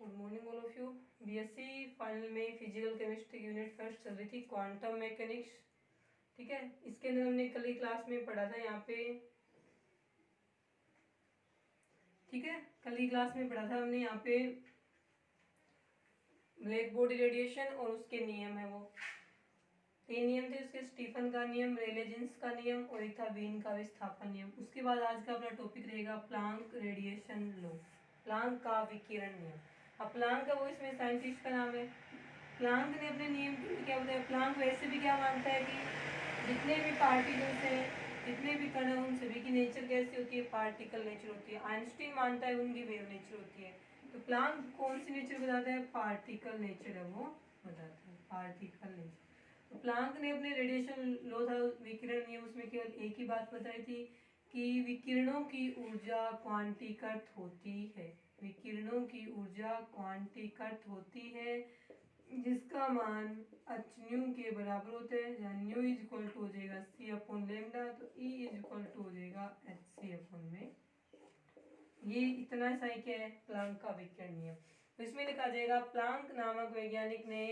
Good morning all of you. BSc final में physical chemistry unit first चल रही थी, क्वांटम मैकेनिक्स। ठीक है, इसके अंदर हमने कल ही क्लास में पढ़ा था यहाँ पे। ठीक है, कल ही क्लास में पढ़ा था हमने यहाँ पे ब्लैक बॉडी रेडिएशन और उसके नियम है वो 3 नियम थे उसके, स्टीफन का नियम, रेले जीन्स का नियम और एक था वीन का विस्थापन नियम। उसके बाद आज का अपना टॉपिक रहेगा प्लांक रेडिएशन लॉ, प्लांक का विकिरण नियम। अब प्लांक का वो इसमें साइंटिस्ट का नाम है। प्लांक ने अपने नियम क्या बताया, प्लांक वैसे भी क्या मानता है कि जितने भी पार्टिकल्स हैं, जितने भी कण हैं, उन सभी की नेचर कैसी होती है, पार्टिकल नेचर होती है। आइंस्टीन मानता है उनकी वेव नेचर होती है। तो प्लांक कौन सी नेचर बताता है, पार्टिकल नेचर है वो बताता है, पार्टिकल नेचर। तो प्लांक ने अपने रेडिएशन लॉ था विकिरण नियम, उसमें केवल एक ही बात बताई थी कि विकिरणों की ऊर्जा क्वांटीकृत होती है, विकिरणों की ऊर्जा क्वांटीकृत होती है, जिसका मान एच न्यू के बराबर होता है, जहाँ न्यू इज इक्वल टू हो जाएगा सी अपॉन लेमडा, तो ई इज इक्वल टू हो जाएगा एच सी अपॉन में। ये इतना सा ही क्या है, प्लांक का विकिरण नियम। तो इसमें लिखा जाएगा प्लांक नामक वैज्ञानिक ने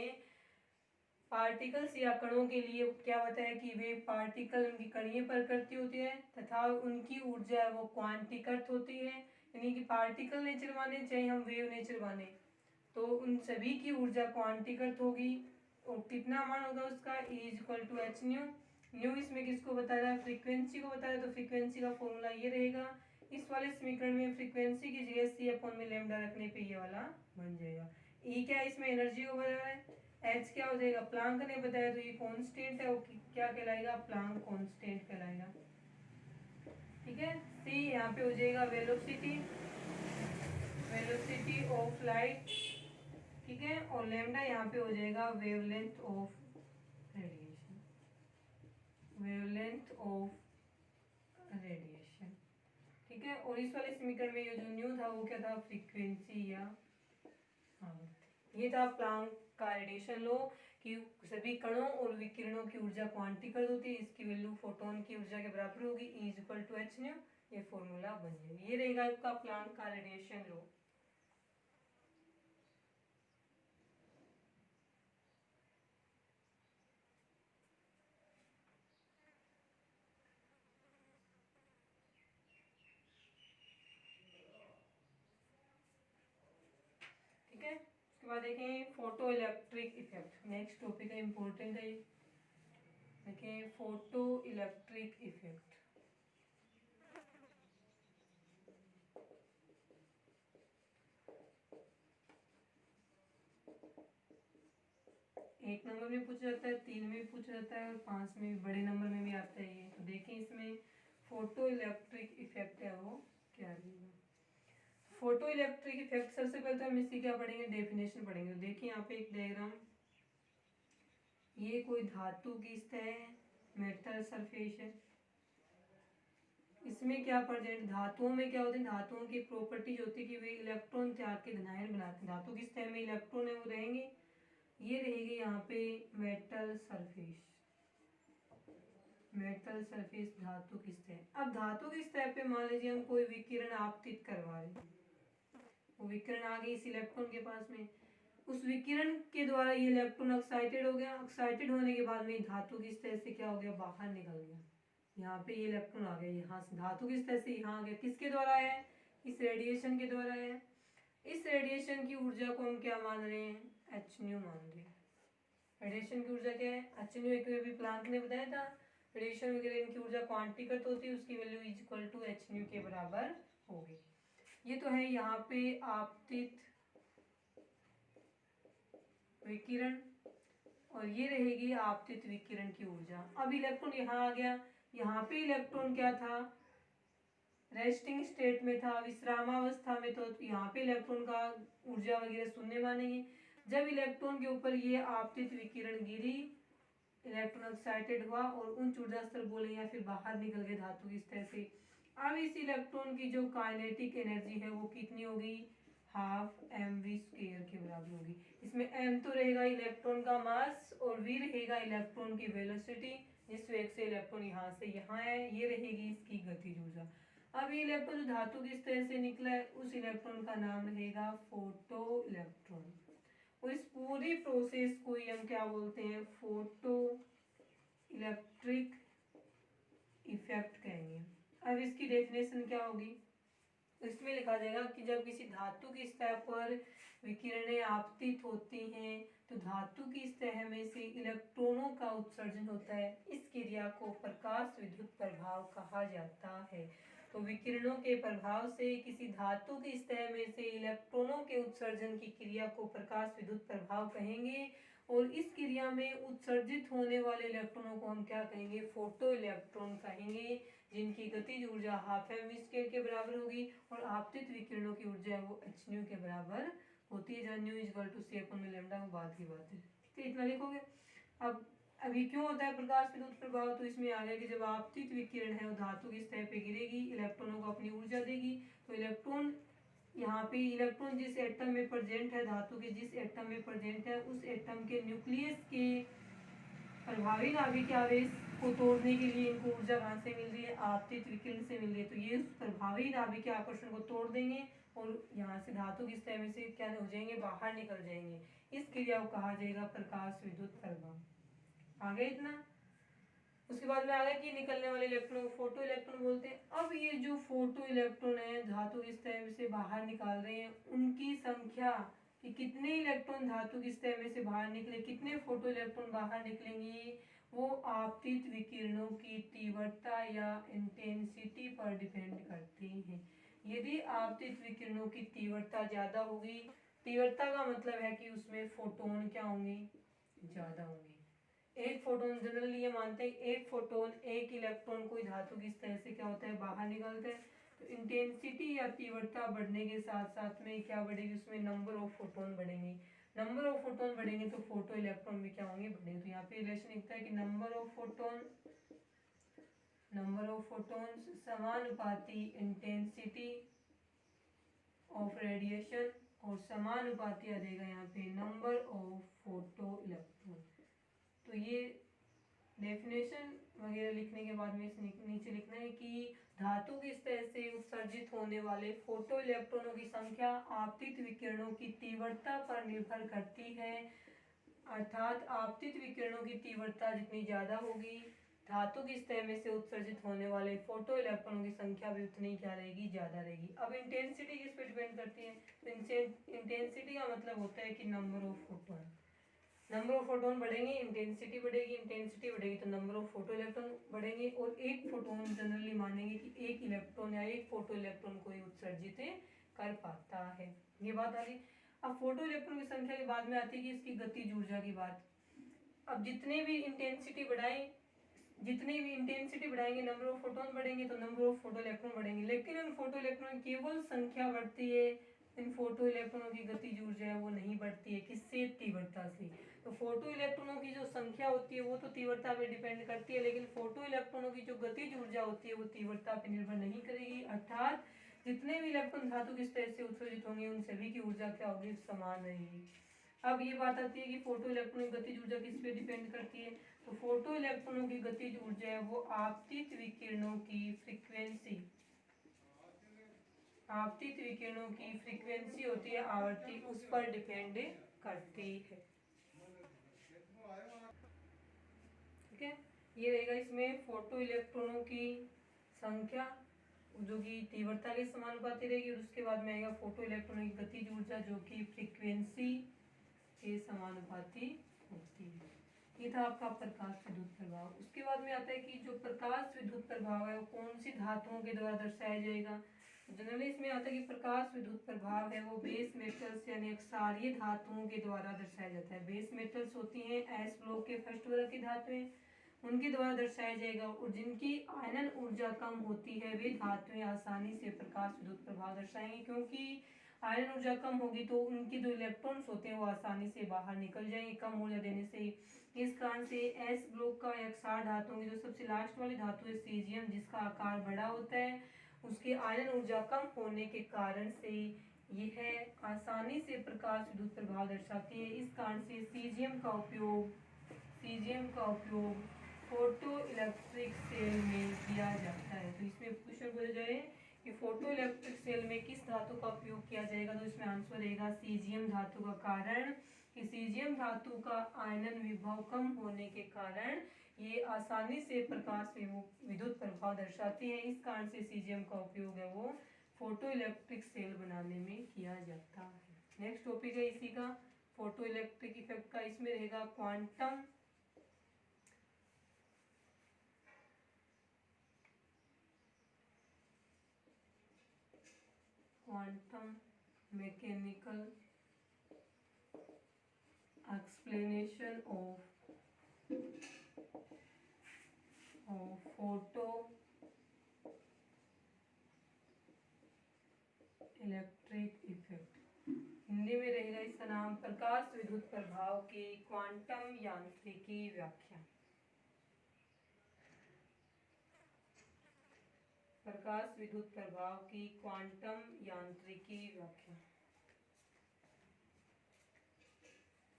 पार्टिकल्स या कणों के लिए क्या बताया कि वे पार्टिकल उनकी कणीय प्रकृति होती है तथा उनकी ऊर्जा है वो क्वांटीकृत होती है। यानी कि पार्टिकल नेचर माने चाहे हम वेव नेचर माने, तो उन सभी की ऊर्जा क्वांटीकृत होगी। और कितना मान होगा उसका, E is equal to H nu. Nu इसमें किसको बता रहा है, फ्रीक्वेंसी को बता रहा है, तो फ्रीक्वेंसी का फॉर्मूला ये रहेगा। इस वाले समीकरण में फ्रीक्वेंसी की जगह सी अपॉन में लेमडा रखने पे ये वाला बन जाएगा। ई क्या है, इसमें एनर्जी को बता रहा है। एच क्या हो जाएगा, प्लांक ने बताया तो ये कांस्टेंट है, वो क्या कहलाएगा, प्लांक कांस्टेंट कहलाएगा। ठीक है, सी यहाँ पे हो जाएगा वेलोसिटी, वेलोसिटी ऑफ लाइट। ठीक है, और लेमडा यहाँ पे हो जाएगा wavelength of radiation, wavelength of radiation. ठीक है, और इस वाले समीकरण में ये जो न्यू था वो क्या था, फ्रीक्वेंसी या आवृत्ति। ये था प्लांक का रेडिएशन लॉ कि सभी कणों और विकिरणों की ऊर्जा क्वांटीकृत होती है, इसकी वैल्यू फोटोन की ऊर्जा के बराबर होगी, E is equal to H nu. ये फॉर्मूला बन जाएगा, ये रहेगा आपका प्लांक का रेडिएशन लॉ। ठीक है, उसके बाद देखें photo electric effect, next topic है, इंपॉर्टेंट है। देखें फोटो इलेक्ट्रिक इफेक्ट। एक नंबर में पूछा जाता है, 3 में भी पूछा जाता है और 5 में भी, बड़े नंबर में भी आता है ये। तो देखें इसमें फोटो इलेक्ट्रिक इफेक्ट है वो क्या रहेगा। फोटो इलेक्ट्रिक इफेक्ट, सबसे पहले तो हम इसकी क्या पढ़ेंगे, डेफिनेशन पढ़ेंगे। तो देखिए यहाँ पे एक डायग्राम, ये कोई धातु की सतह है, मेटल सरफेस है। इसमें क्या प्रेजेंट, धातुओं में क्या होते हैं, धातुओं की प्रॉपर्टीज होती है कि वे इलेक्ट्रॉन त्याग के धनायन बनाते हैं। धातु की सतह में इलेक्ट्रॉन है वो रहेंगे। ये रहेगी यहाँ पे मेटल सरफेस, मेटल सरफेस धातु की सतह। अब धातु की सतह पे मान लीजिए हम कोई विकिरण आपतित करवा रहे हैं, वो विकिरण आ गई इस इलेक्ट्रॉन के पास में, उस विकिरण के द्वारा ये इलेक्ट्रॉन एक्साइटेड हो गया, एक्साइटेड होने के बाद में धातु की सतह से क्या हो गया, बाहर निकल गया। यहाँ पे ये इलेक्ट्रॉन आ गया यहाँ से, धातु की सतह से यहाँ आ गया, किसके द्वारा है, इस रेडिएशन के द्वारा है। इस रेडिएशन की ऊर्जा को हम क्या मान रहे हैं, एच न्यू मान रहे हैं। रेडिएशन की ऊर्जा क्या है, एच न्यू। एक भी प्लांक ने बताया था रेडिएशन वगैरह इनकी ऊर्जा क्वांटीकृत होती है, उसकी value is equal to H nu के बराबर होगी। ये तो है यहाँ पे आपतित विकिरण, और ये रहेगी आपतित विकिरण की ऊर्जा। अब इलेक्ट्रॉन यहाँ आ गया, यहाँ पे इलेक्ट्रॉन क्या था, रेस्टिंग स्टेट में था, विश्रामावस्था में, तो यहाँ पे इलेक्ट्रॉन का ऊर्जा वगैरह शून्य मानेंगे। जब इलेक्ट्रॉन के ऊपर ये आपतित विकिरण गिरी, इलेक्ट्रॉन एक्साइटेड हुआ और उच्च ऊर्जा स्तर बोले या फिर बाहर निकल गए धातु की सतह से। अब इस इलेक्ट्रॉन की जो काइनेटिक एनर्जी है वो कितनी होगी, हाफ एम वी स्क्वायर के बराबर होगी। इसमें एम तो रहेगा इलेक्ट्रॉन का मास और वी रहेगा इलेक्ट्रॉन की वेलोसिटी, जिस वेग से इलेक्ट्रॉन यहाँ से यहाँ है, ये रहेगी इसकी गतिज ऊर्जा। अब ये इलेक्ट्रॉन जो धातु की सतह से निकला है उस इलेक्ट्रॉन का नाम रहेगा फोटो इलेक्ट्रॉन। और इस पूरी प्रोसेस को ही हम क्या बोलते हैं, फोटो इलेक्ट्रिक इफेक्ट कहेंगे। अब इसकी डेफिनेशन क्या होगी, इसमें लिखा जाएगा कि जब किसी धातु की सतह पर विकिरणें आपतित होती हैं तो धातु की सतह में से इलेक्ट्रॉनों का उत्सर्जन होता है। इस क्रिया को प्रकाश विद्युत प्रभाव कहा जाता है। तो विकिरणों के प्रभाव से किसी धातु की सतह में से इलेक्ट्रॉनों के उत्सर्जन की क्रिया को प्रकाश विद्युत प्रभाव कहेंगे। और इस क्रिया में उत्सर्जित होने वाले इलेक्ट्रॉनों को हम क्या कहेंगे, फोटो इलेक्ट्रॉन कहेंगे, जिनकी गतिज ऊर्जा हाफ एम स्क्वायर के बराबर होगी और आपतित विकिरणों की ऊर्जा है वो एच न्यू के बराबर होती है, जहाँ nu equal to C upon lambda, वो बाद की बात है। ठीक है, इतना लिखोगे। अब अभी क्यों होता है प्रकाश विद्युत प्रभाव, तो इसमें आ गया कि जब आपतित विकिरण है वो धातु की सतह पे गिरेगी, इलेक्ट्रॉनों को अपनी ऊर्जा देगी, तो इलेक्ट्रॉन यहाँ पे इलेक्ट्रॉन जिस एटम में प्रेजेंट है, धातु के जिस एटम में प्रेजेंट है, उस एटम के न्यूक्लियस के प्रभावी नाभिक आवेश को तोड़ने के लिए इनको ऊर्जा कहाँ से मिल रही है, आपतित विकिरण से मिल रही है। तो ये उस प्रभावी नाभिक के आकर्षण को तोड़ देंगे और यहाँ से धातु की सतह में से क्या हो जाएंगे, बाहर निकल जाएंगे। इस क्रिया को कहा जाएगा प्रकाश विद्युत प्रभाव। आगे इतना। उसके बाद में आ गया कि निकलने वाले इलेक्ट्रॉन को फोटो इलेक्ट्रॉन बोलते हैं। अब ये जो फोटो इलेक्ट्रॉन है धातु की सतह में से बाहर निकाल रहे हैं, उनकी संख्या कि कितने इलेक्ट्रॉन धातु की सतह में से बाहर निकले, कितने फोटो इलेक्ट्रॉन बाहर निकलेंगे, वो आपतित विकिरणों की तीव्रता या इंटेंसिटी पर डिपेंड करते हैं। यदि आपतित विकिरणों की तीव्रता ज्यादा होगी, तीव्रता का मतलब है कि उसमें फोटोन क्या होंगे, ज्यादा होंगे। एक फोटोन, जनरली ये मानते हैं एक फोटोन एक इलेक्ट्रॉन कोई धातु की सतह से क्या होता है, बाहर निकलता है। तो इंटेंसिटी या तीव्रता बढ़ने के साथ साथ में क्या बढ़ेगी, उसमें नंबर ऑफ फोटोन बढ़ेंगे। नंबर ऑफ फोटोन बढ़ेंगे तो फोटो इलेक्ट्रॉन भी क्या होंगे, बढ़ेंगे। तो यहाँ पे रिलेशन लिखता है कि नंबर ऑफ फोटोन्स समानुपाती इंटेंसिटी ऑफ रेडिएशन और समानुपाती आ जाएगा यहाँ पे नंबर ऑफ फोटो इलेक्ट्रॉन। तो ये डेफिनेशन वगैरह लिखने के बाद में इस नीचे लिखना है कि धातु की सतह से उत्सर्जित होने वाले फोटो इलेक्ट्रॉनों की संख्या आपतित विकिरणों की तीव्रता पर निर्भर करती है। अर्थात आपतित विकिरणों की तीव्रता जितनी ज्यादा होगी, धातु की सतह में से उत्सर्जित होने वाले फोटो इलेक्ट्रॉनों की संख्या भी उतनी क्या रहेगी, ज्यादा रहेगी। अब इंटेंसिटी किस पे डिपेंड करती है, तो इंटेंसिटी का मतलब होता है कि number of photon. Number of photon बढ़ेंगे, इंटेंसिटी बढ़ेगी, इंटेंसिटी बढ़ेगी तो नंबर ऑफ फोटो इलेक्ट्रॉन बढ़ेंगे। और एक फोटोन जनरली मानेंगे कि एक इलेक्ट्रॉन या एक फोटो इलेक्ट्रॉन को ही उत्सर्जित कर पाता है। ये बात आ गई। अब फोटो इलेक्ट्रॉन की संख्या के बाद में आती है कि इसकी गतिज ऊर्जा की बात। अब जितने भी इंटेंसिटी बढ़ाएंगे नंबर ऑफ फोटोन बढ़ेंगे तो नंबर ऑफ फोटो इलेक्ट्रॉन बढ़ेंगे, लेकिन इन फोटो इलेक्ट्रॉन की केवल संख्या बढ़ती है, इन फोटो इलेक्ट्रॉनों की गतिज ऊर्जा है वो नहीं बढ़ती है। किससे, तीव्रता से। तो फोटो इलेक्ट्रॉनों की जो संख्या होती है वो तो तीव्रता पे डिपेंड करती है, लेकिन फोटो इलेक्ट्रॉनों की जो गतिज ऊर्जा होती है वो तीव्रता पे निर्भर नहीं करेगी। अर्थात जितने भी इलेक्ट्रॉन धातु की सतह से उत्सर्जित होंगे उन सभी की ऊर्जा क्या होगी, समान रहेगी। अब ये बात आती है कि फोटो इलेक्ट्रॉनों की गतिज ऊर्जा किस पे डिपेंड करती है, तो फोटो इलेक्ट्रॉनों की गतिज ऊर्जा है वो आपतित विकिरणों की फ्रीक्वेंसी होती है, आवर्ती, उस पर डिपेंड करती है। ठीक है, ये रहेगा इसमें फोटो इलेक्ट्रॉनों की संख्या जो कि तीव्रता के समानुपाती रहेगी, और उसके बाद में आएगा फोटो इलेक्ट्रॉनों की गतिज ऊर्जा जो कि फ्रीक्वेंसी के समानुपाती होती है। ये था आपका प्रकाश विद्युत प्रभाव। उसके बाद में आता है कि जो प्रकाश विद्युत प्रभाव है वो कौन सी धातुओं के द्वारा दर्शाया जाएगा। जनरली इसमें आता है कि प्रकाश विद्युत प्रभाव है वो बेस मेटल्स यानी क्षारीय धातुओं के द्वारा दर्शाया जाता है। बेस मेटल्स होती हैं एस ब्लॉक के फर्स्ट वर्ग की धातुएं, उनके द्वारा दर्शाया जाएगा। और जिनकी आयनन ऊर्जा कम होती है वे धातुएं आसानी से प्रकाश विद्युत प्रभाव दर्शाएंगी, क्योंकि आयरन ऊर्जा कम होगी तो उनके जो इलेक्ट्रॉन्स होते हैं वो आसानी से बाहर निकल जाएंगे कम ऊर्जा देने से। इस कारण से एस ब्लॉक का या क्षार धातुओं की जो सबसे लास्ट वाली धातु है सीजियम, जिसका आकार बड़ा होता है, उसकी आयरन ऊर्जा कम होने के कारण से यह आसानी से प्रकाश विद्युत प्रभाव दर्शाती है। इस कारण से सीजियम का उपयोग फोटो इलेक्ट्रिक सेल में किया जाता है। तो इसमें क्वेश्चन पूछा जाए कि फोटो इलेक्ट्रिक सेल में किस धातु का उपयोग किया जाएगा, तो इसमें आंसर रहेगा सीजियम धातु का। कारण कि सीजियम धातु का आयनन विभव कम होने के कारण ये आसानी से प्रकाश विद्युत प्रभाव दर्शाती है। इस कारण से सीजियम का उपयोग है वो फोटो इलेक्ट्रिक सेल बनाने में किया जाता है। नेक्स्ट टॉपिक है इसी का फोटो इलेक्ट्रिक इफेक्ट का। इसमें रहेगा quantum mechanical explanation of photo electric effect. Hindi में रहेगा इसका नाम प्रकाश विद्युत प्रभाव की क्वांटम यांत्रिकी व्याख्या। प्रकाश विद्युत प्रभाव की क्वांटम यांत्रिकी व्याख्या।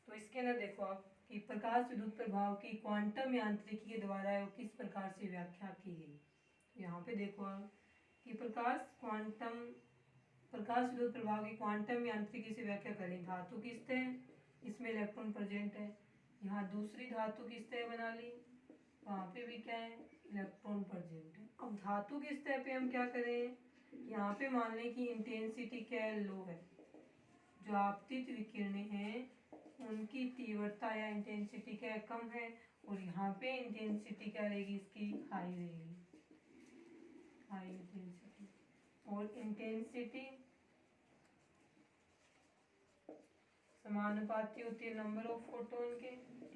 तो इसके अंदर देखो आप कि प्रकाश विद्युत प्रभाव की क्वांटम यांत्रिकी के द्वारा किस प्रकार से व्याख्या की गई। यहाँ पे देखो आप कि प्रकाश विद्युत प्रभाव की क्वांटम यांत्रिकी से व्याख्या करें। धातु की सतह, इसमें इलेक्ट्रॉन प्रेजेंट है। यहाँ दूसरी धातु की सतह बना ली, वहाँ पे भी क्या है, इलेक्ट्रॉन प्रेजेंट है। अब धातु की सतह पे हम क्या करें, यहाँ पे मान लें कि इंटेंसिटी क्या है, लो है। जो आपतित विकिरणें हैं उनकी तीव्रता या इंटेंसिटी क्या है, कम है। और यहाँ पे इंटेंसिटी क्या रहेगी, इसकी हाई रहेगी, हाई इंटेंसिटी। और इंटेंसिटी समानुपाती होती है नंबर ऑफ फोटोन के।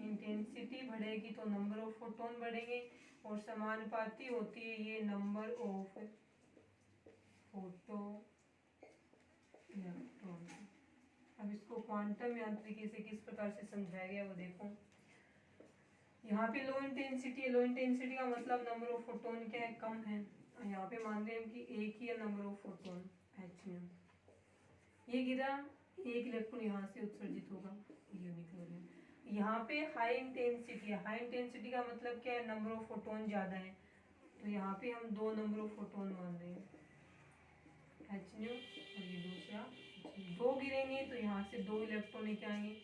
इंटेंसिटी बढ़ेगी तो नंबर ऑफ फोटोन बढ़ेंगे, और समानुपाती होती है ये नंबर ऑफ फोटो इलेक्ट्रॉन। अब इसको क्वांटम यांत्रिकी से किस प्रकार से समझाया गया वो देखो। यहाँ पे लो इंटेंसिटी है, लो इंटेंसिटी का मतलब नंबर ऑफ फोटोन क्या है, कम है। यहाँ पे मान रहे हैं कि एक ही है नंबर ऑफ फोटोन Hn। ये गिरा, एक इलेक्ट्रॉन यहाँ से उत्सर्जित होगा, ये निकल गया। यहाँ पे हाई इंटेंसिटी है, हाई इंटेंसिटी का मतलब क्या है, नंबर ऑफ फोटोन ज्यादा है। तो यहाँ पे हम दो नंबर ऑफ फोटोन मान रहे हैं Hν, और ये दूसरा दो गिरेंगे तो यहाँ से दो इलेक्ट्रॉन क्या आएंगे,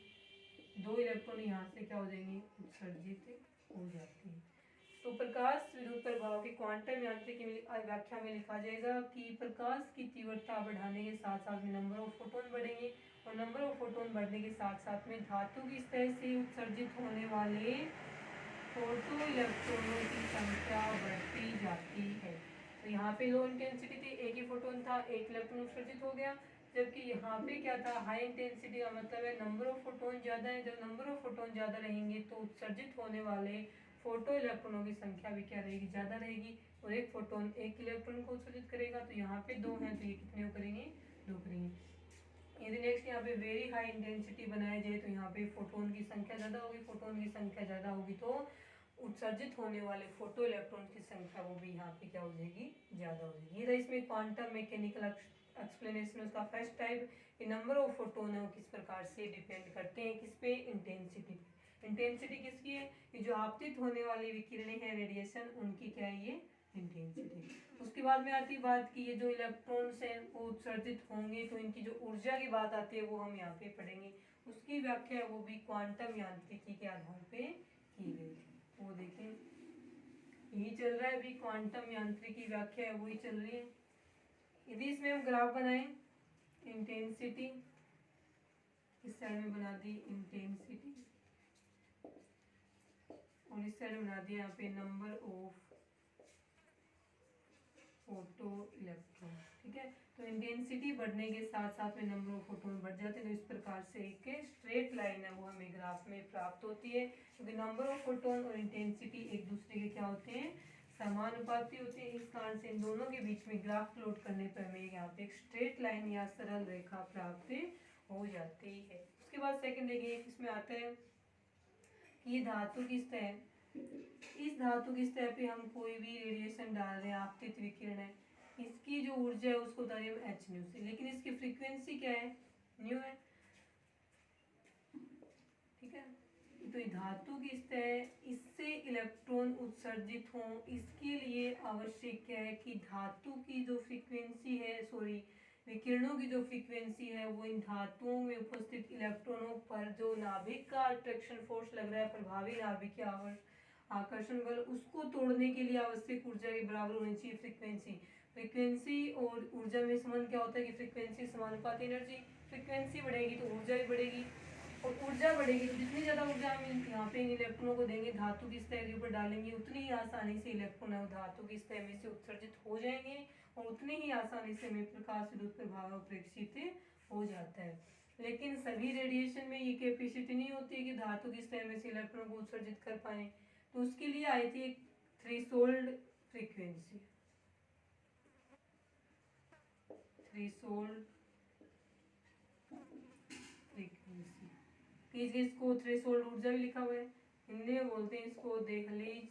दो इलेक्ट्रॉन यहाँ से क्या हो जाएंगे, उत्सर्जित हो जाती है। तो प्रकाश विद्युत प्रभाव की क्वांटम यांत्रिकी व्याख्या में लिखा जाएगा कि प्रकाश की तीव्रता बढ़ाने के साथ साथ में नंबर ऑफ फोटोन बढ़ेंगे, और नंबर ऑफ फोटोन बढ़ने के साथ साथ में धातु की सतह से उत्सर्जित होने वाले फोटो इलेक्ट्रॉनों की संख्या बढ़ती जाती है। तो यहाँ पे लो इंटेंसिटी थी, एक ही फोटोन था, एक इलेक्ट्रॉन उत्सर्जित हो गया। जबकि यहाँ पे क्या था, हाई इंटेंसिटी का मतलब है नंबर ऑफ फोटोन ज्यादा है। जब नंबर ऑफ फोटोन ज्यादा रहेंगे तो उत्सर्जित होने वाले फोटो इलेक्ट्रॉनों की संख्या भी क्या रहेगी, ज्यादा रहेगी। और एक फोटोन एक इलेक्ट्रॉन को उत्सर्जित करेगा, तो यहाँ पे दो हैं तो ये कितने करेंगे, दो करेंगे। यदि नेक्स्ट यहाँ पे वेरी हाई इंटेंसिटी बनाया जाए तो यहाँ पे फोटोन की संख्या ज्यादा होगी, फोटोन की संख्या ज्यादा होगी तो उत्सर्जित होने वाले फोटो इलेक्ट्रॉन की संख्या वो भी यहाँ पे क्या हो जाएगी, ज्यादा हो जाएगी। ये था इसमें क्वांटम मैकेनिकल एक्सप्लेनेशन उसका फर्स्ट टाइप कि नंबर ऑफ फोटोन है वो किस प्रकार से डिपेंड करते हैं किस पे, इंटेंसिटी पे। इंटेंसिटी किसकी है, ये जो आपतित होने वाली विकिरणें हैं, रेडिएशन, उनकी क्या है ये इंटेंसिटी। उसके बाद में आती बात कि ये जो इलेक्ट्रॉन्स हैं वो उत्सर्जित होंगे तो इनकी जो ऊर्जा की बात आती है वो हम यहाँ पे पढ़ेंगे। उसकी व्याख्या वो भी क्वांटम यांत्रिकी के आधार पे की गई थी। वो देखें यही चल रहा है अभी, क्वांटम यांत्रिकी व्याख्या है वही चल रही है। यदि इसमें हम ग्राफ बनाएं, इंटेंसिटी इस साइड में बना दी इंटेंसिटी, और इस साइड में बना दिया यहाँ पे नंबर ऑफ फोटो इलेक्ट्रॉन। ठीक है, तो इंटेंसिटी बढ़ने के साथ साथ में नंबर ऑफ फोटोन बढ़ जाते हैं। तो इस प्रकार से एक स्ट्रेट लाइन है वो हमें ग्राफ में प्राप्त होती है, क्योंकि नंबर ऑफ फोटोन और इंटेंसिटी एक दूसरे के क्या होते हैं, समानुपाती होते हैं। इस कारण से इन दोनों के बीच में ग्राफ प्लॉट करने पर हमें यहाँ पे एक स्ट्रेट लाइन या सरल रेखा प्राप्त हो जाती है। उसके बाद सेकंड देखिए, इसमें आता है कि ये धातु की सतह, इस धातु की सतह पे हम कोई भी रेडिएशन डाल रहे हैं, आपतित विकिरण है, इसकी जो ऊर्जा है उसको बता रहे हैं Hν से, लेकिन इसकी फ्रीक्वेंसी क्या है, न्यू है। ठीक है, कि तो धातु की सतह इससे इलेक्ट्रॉन उत्सर्जित हों, इसके लिए आवश्यक क्या है कि धातु की जो फ्रीक्वेंसी है, विकिरणों की जो फ्रीक्वेंसी है वो इन धातुओं में उपस्थित इलेक्ट्रॉनों पर जो नाभिक का अट्रैक्शन फोर्स लग रहा है, प्रभावी नाभिक आकर्षण बल, उसको तोड़ने के लिए आवश्यक ऊर्जा के बराबर होनी चाहिए फ्रीक्वेंसी और ऊर्जा में संबंध क्या होता है कि फ्रीक्वेंसी समानुपाती एनर्जी, फ्रीक्वेंसी बढ़ेगी तो ऊर्जा भी बढ़ेगी, और ऊर्जा बढ़ेगी तो जितनी ज़्यादा ऊर्जा हम यहाँ पे इन इलेक्ट्रॉनों को देंगे, धातु की सतह के ऊपर डालेंगे, उतनी ही आसानी से इलेक्ट्रॉन है धातु की सतह में से उत्सर्जित हो जाएंगे और उतनी ही आसानी से हमें प्रकाश विद्युत प्रभाव प्रेक्षित हो जाता है। लेकिन सभी रेडिएशन में ये कैपेसिटी नहीं होती है कि धातु की सतह में से इलेक्ट्रॉन को उत्सर्जित कर पाए, तो उसके लिए आई थी एक थ्रेशोल्ड फ्रीक्वेंसी, इसको थ्रेशोल्ड ऊर्जा भी लिखा हुआ है, हिंदी में बोलते हैं इसको दहलीज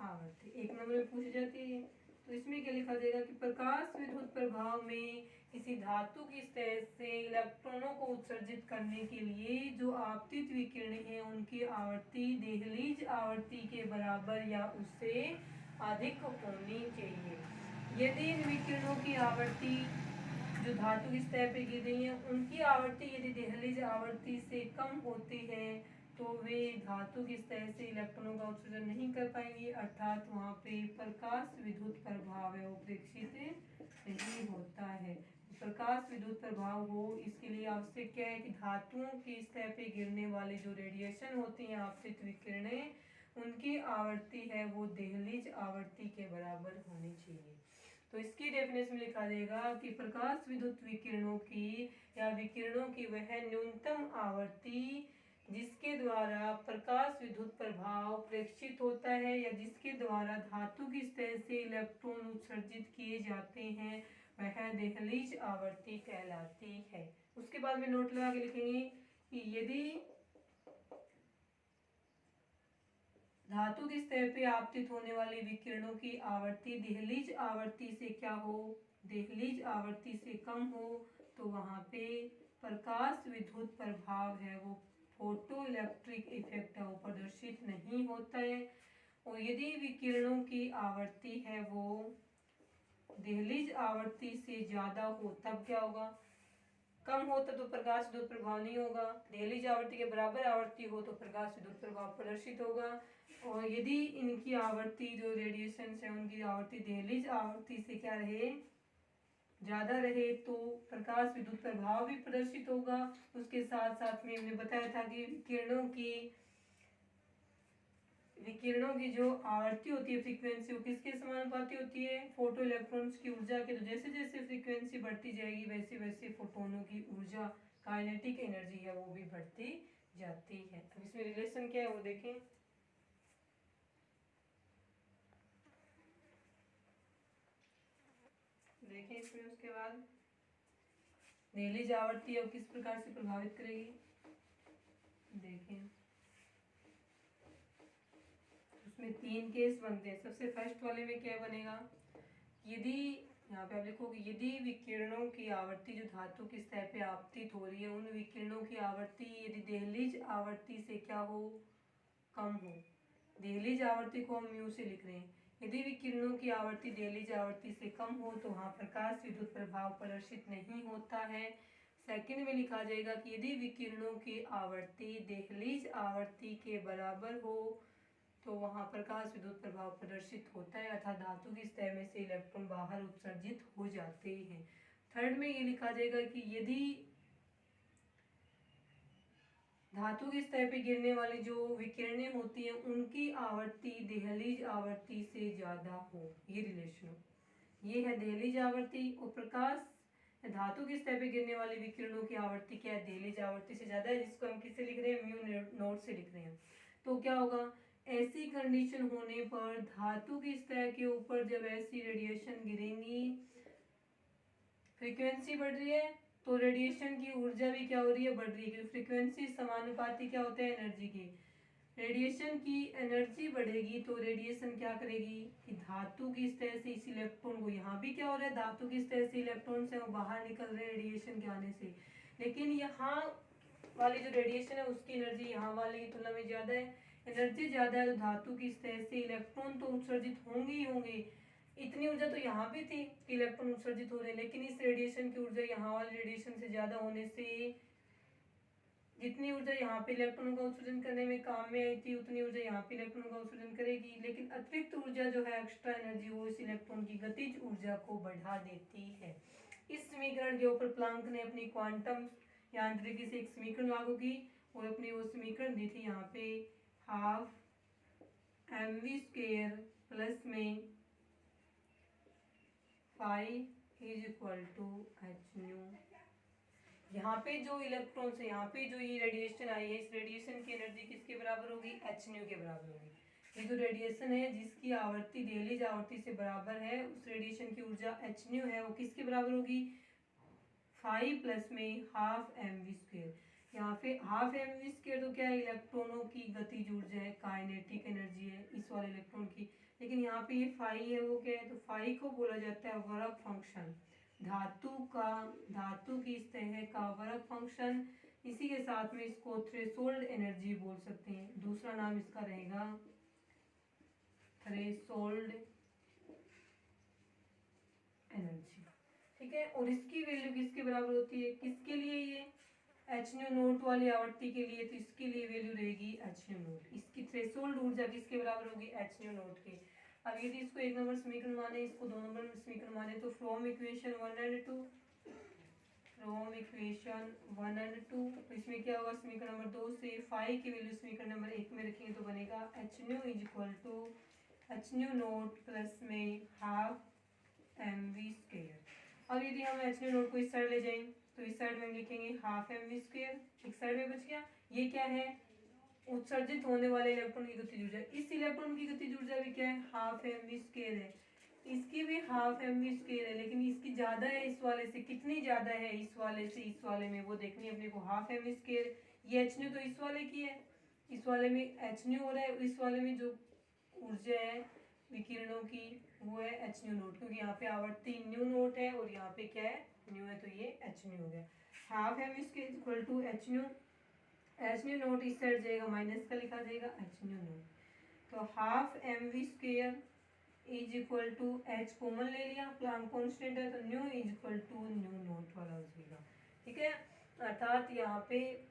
आवर्ती। एक नंबर में पूछी जाती है, तो इसमें क्या लिखा जाएगा कि प्रकाश विद्युत प्रभाव में किसी धातु की सतह से इलेक्ट्रॉनों को उत्सर्जित करने के लिए जो आपतित विकिरण है उनकी आवर्ती दहलीज आवर्ती के बराबर या उससे अधिक होनी चाहिए। यदि इन विकिरणों की आवर्ती जो धातु की सतह पर गिर रही है उनकी आवर्ती यदि दहलीज आवर्ती से कम होती है तो वे धातु की सतह से इलेक्ट्रॉनों का उत्सर्जन नहीं कर पाएंगे, अर्थात वहाँ पे प्रकाश विद्युत प्रभाव है वो प्रेक्षित नहीं होता है। प्रकाश विद्युत प्रभाव हो इसके लिए आवश्यक क्या है कि धातुओं की सतह पे गिरने वाले जो रेडिएशन होती हैं आपतित विकिरणें, उनकी आवर्ती है वो दहलीज आवर्ती के बराबर होनी चाहिए। तो इसकी डेफिनेशन में लिखा जाएगा कि प्रकाश विद्युत विकिरणों की या विकिरणों की वह न्यूनतम आवर्ती जिसके द्वारा प्रकाश विद्युत प्रभाव प्रेक्षित होता है या जिसके द्वारा धातु की सतह से इलेक्ट्रॉन उत्सर्जित किए जाते हैं वह दहलीज आवर्ती कहलाती है। उसके बाद में नोट लगा के लिखेंगे कि यदि धातु की सतह पे आपतित होने वाली विकिरणों की आवर्ती दहलीज आवर्ती से क्या हो, दहलीज आवर्ती से कम हो, तो वहाँ पे प्रकाश विद्युत प्रभाव है वो फोटो इलेक्ट्रिक इफेक्ट है वो प्रदर्शित नहीं होता है। और यदि विकिरणों की आवर्ती है वो दहलीज आवर्ती से ज़्यादा हो तब क्या होगा, कम होता तो प्रकाश विद्युत प्रभाव नहीं होगा, दहलीज आवर्ती के बराबर आवर्ती हो तो प्रकाश विद्युत प्रभाव प्रदर्शित होगा। और यदि इनकी आवर्ती जो रेडिएशन है उनकी आवर्ती दहलीज आवर्ती से क्या रहे, ज़्यादा रहे, तो प्रकाश विद्युत प्रभाव भी प्रदर्शित होगा। उसके साथ साथ में हमने बताया था कि विकिरणों की जो आवर्ती होती है फ्रीक्वेंसी वो किसके समानुपाती होती है, फोटो इलेक्ट्रॉन्स की ऊर्जा के। तो जैसे जैसे फ्रीक्वेंसी बढ़ती जाएगी वैसे वैसे फोटोनों की ऊर्जा काइनेटिक एनर्जी है वो भी बढ़ती जाती है। अब इसमें रिलेशन क्या है वो देखें। इसमें उसके बाद दहलीज आवर्ती अब किस प्रकार से प्रभावित करेगी देखें। उसमें 3 केस बनते हैं। सबसे फर्स्ट वाले में क्या बनेगा, यदि यहाँ पे आप लिखोगे यदि विकिरणों की आवर्ती जो धातु की सतह पे आपतित हो रही है उन विकिरणों की आवर्ती यदि दहलीज आवर्ती से क्या हो, कम हो। दहलीज आवर्ती को हम म्यू से लिख रहे हैं। यदि विकिरणों की आवर्ती दहलीज आवर्ती से कम हो तो वहाँ प्रकाश विद्युत प्रभाव प्रदर्शित नहीं होता है। सेकंड में लिखा जाएगा कि यदि विकिरणों की आवर्ती दहलीज आवर्ती के बराबर हो तो वहाँ प्रकाश विद्युत प्रभाव प्रदर्शित होता है, अर्थात धातु की सतह में से इलेक्ट्रॉन बाहर उत्सर्जित हो जाते हैं। थर्ड में ये लिखा जाएगा कि यदि धातु की सतह पे गिरने वाली जो विकिरणें होती हैं उनकी आवर्ती दहलीज आवर्ती से ज़्यादा हो, ये रिलेशन हो। ये है दहलीज आवर्ती और प्रकाश धातु की सतह पे गिरने वाली विकिरणों की आवर्ती क्या है, दहलीज आवर्ती से ज़्यादा है, जिसको हम किससे लिख रहे हैं, म्यू नॉट से लिख रहे हैं। तो क्या होगा, ऐसी कंडीशन होने पर धातु की सतह के ऊपर जब ऐसी रेडिएशन गिरेंगी, फ्रीक्वेंसी बढ़ रही है तो रेडिएशन की ऊर्जा भी क्या हो रही है, बढ़ रही है, क्योंकि फ्रीक्वेंसी समानुपाती क्या होता है, एनर्जी की। रेडिएशन की एनर्जी बढ़ेगी तो रेडिएशन क्या करेगी कि धातु की सतह से इस इलेक्ट्रॉन को, यहाँ भी क्या हो रहा है, धातु की सतह से इलेक्ट्रॉन से वो बाहर निकल रहे हैं रेडिएशन के आने से, लेकिन यहाँ वाली जो रेडिएशन है उसकी एनर्जी यहाँ वाले की तुलना में ज़्यादा है। एनर्जी ज़्यादा है तो धातु की सतह से इलेक्ट्रॉन तो उत्सर्जित होंगे ही होंगे। इतनी ऊर्जा तो यहाँ भी थी कि इलेक्ट्रॉन उत्सर्जित हो रहे, लेकिन इस रेडिएशन की ऊर्जा यहाँ वाले रेडिएशन से ज़्यादा होने से जितनी ऊर्जा यहाँ पे इलेक्ट्रॉनों का उत्सर्जन करने में काम में आई थी उतनी ऊर्जा यहाँ पे इलेक्ट्रॉनों का उत्सर्जन करेगी, लेकिन अतिरिक्त ऊर्जा जो है एक्स्ट्रा एनर्जी वो इस इलेक्ट्रॉन की गतिज ऊर्जा को बढ़ा देती है। इस समीकरण के ऊपर प्लांक ने अपनी क्वांटम यांत्रिकी से एक समीकरण लागू की और अपनी वो समीकरण दी थी यहाँ पे 12mv² प्लस में phi is equal to hν। यहाँ पे जो इलेक्ट्रॉन से यहाँ पे जो ये रेडिएशन आई है इस रेडिएशन की एनर्जी किसके बराबर होगी, hν के बराबर होगी। ये जो रेडिएशन है जिसकी आवृत्ति दहलीज आवृत्ति से बराबर है उस रेडिएशन की ऊर्जा hν है वो किसके बराबर होगी, फाई प्लस में 12mv²। यहाँ पे 12mv² तो क्या है, इलेक्ट्रॉनों की गतिज ऊर्जा है, काइनेटिक एनर्जी है इस वाले इलेक्ट्रॉन की, लेकिन यहाँ पे ये फाई है वो क्या है, तो फाई को बोला जाता है वर्क फंक्शन, धातु की सतह का वर्क फंक्शन। इसी के साथ में इसको थ्रेशोल्ड एनर्जी बोल सकते हैं, दूसरा नाम इसका रहेगा थ्रेशोल्ड एनर्जी। ठीक है, और इसकी वैल्यू किसके बराबर होती है, किसके लिए, ये hν0 वाली आवृत्ति के लिए, तो इसके लिए वैल्यू रहेगी hν0। इसकी थ्रेशोल्ड ऊर्जा किसके बराबर होगी, hν0 के। अब यदि इसको एक नंबर समीकरण माने, इसको दो नंबर समीकरण माने, तो फ्रॉम इक्वेशन 1 एंड 2, तो इसमें क्या होगा, समीकरण नंबर 2 से फाई की वैल्यू समीकरण नंबर 1 में रखेंगे तो बनेगा hν is equal to hν0 plus में 12mv²। अब यदि हम hν0 को इस साइड ले जाएं तो इस साइड में हम लिखेंगे 12mv², एक साइड में बच गया। ये क्या है, उत्सर्जित होने वाले इलेक्ट्रॉन की गतिज ऊर्जा। इस इलेक्ट्रॉन की गतिज ऊर्जा भी क्या है, 12mv² है, इसकी भी 12mv² है, लेकिन इसकी ज्यादा है इस वाले से। कितनी ज्यादा है इस वाले से इस वाले में वो देखनी है अपने को, 12mv²। ये hν तो इस वाले की है, इस वाले में hν हो रहा है, इस वाले में जो ऊर्जा है विकिरणों की वो है hν0, क्योंकि यहाँ पे आवर्ती ν0 है और यहाँ पे क्या है ν है, तो ये hν हो गया। 12mv² equal to hν, hν0 इस साइड जाएगा माइनस का लिखा जाएगा hν0, तो 12mv² is equal to h common ले लिया, प्लांक कांस्टेंट है तो ν इज इक्वल टू ν0 वाला हो जाएगा। ठीक है, अर्थात यहाँ पे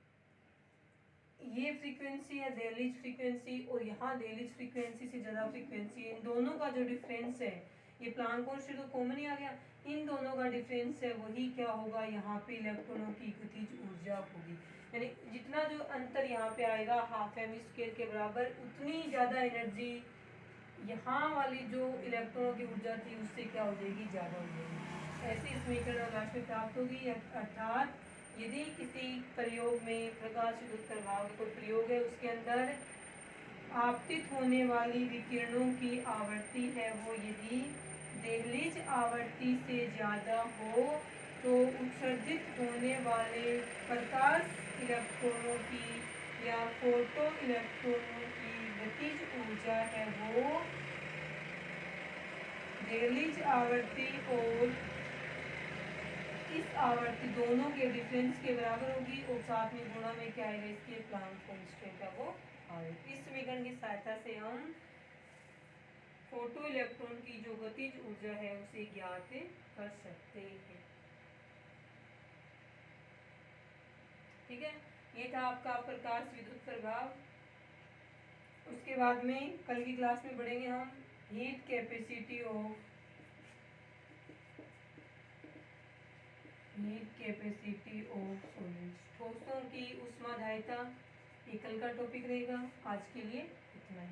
ये फ्रीक्वेंसी है दहलीज फ्रीक्वेंसी और यहाँ दहलीज फ्रीक्वेंसी से ज़्यादा फ्रीक्वेंसी है, इन दोनों का जो डिफरेंस है, ये प्लांक कांस्टेंट तो कॉमन ही आ गया, इन दोनों का डिफरेंस है वही क्या होगा, यहाँ पे इलेक्ट्रॉनों की गतिज ऊर्जा होगी। यानी जितना जो अंतर यहाँ पे आएगा 12mv² के बराबर, उतनी ज़्यादा एनर्जी यहाँ वाली जो इलेक्ट्रॉनों की ऊर्जा थी उससे क्या हो जाएगी, ज़्यादा हो जाएगी। ऐसी समीकरण लास्ट में प्राप्त होगी। अर्थात यदि किसी प्रयोग में प्रकाश विद्युत प्रभाव का कोई प्रयोग है उसके अंदर आपतित होने वाली विकिरणों की आवृत्ति है वो यदि दहलीज आवृत्ति से ज़्यादा हो तो उत्सर्जित होने वाले प्रकाश इलेक्ट्रॉनों की या फोटो इलेक्ट्रॉनों की गतिज ऊर्जा है वो दहलीज आवर्ती और इस आवर्ती दोनों के डिफरेंस के बराबर होगी और साथ में गुणा में क्या आएगा, इसके प्लांक कांस्टेंट है वो आएगा। इस समीकरण की सहायता से हम फोटो इलेक्ट्रॉन की जो गतिज ऊर्जा है उसे ज्ञात कर सकते हैं। ठीक है, ये था आपका प्रकाश विद्युत प्रभाव। उसके बाद में कल की क्लास में पढ़ेंगे हम हीट कैपेसिटी ऑफ सॉलिड्स, ठोसों की ऊष्माधारिता। ये कल का टॉपिक रहेगा। आज के लिए इतना ही।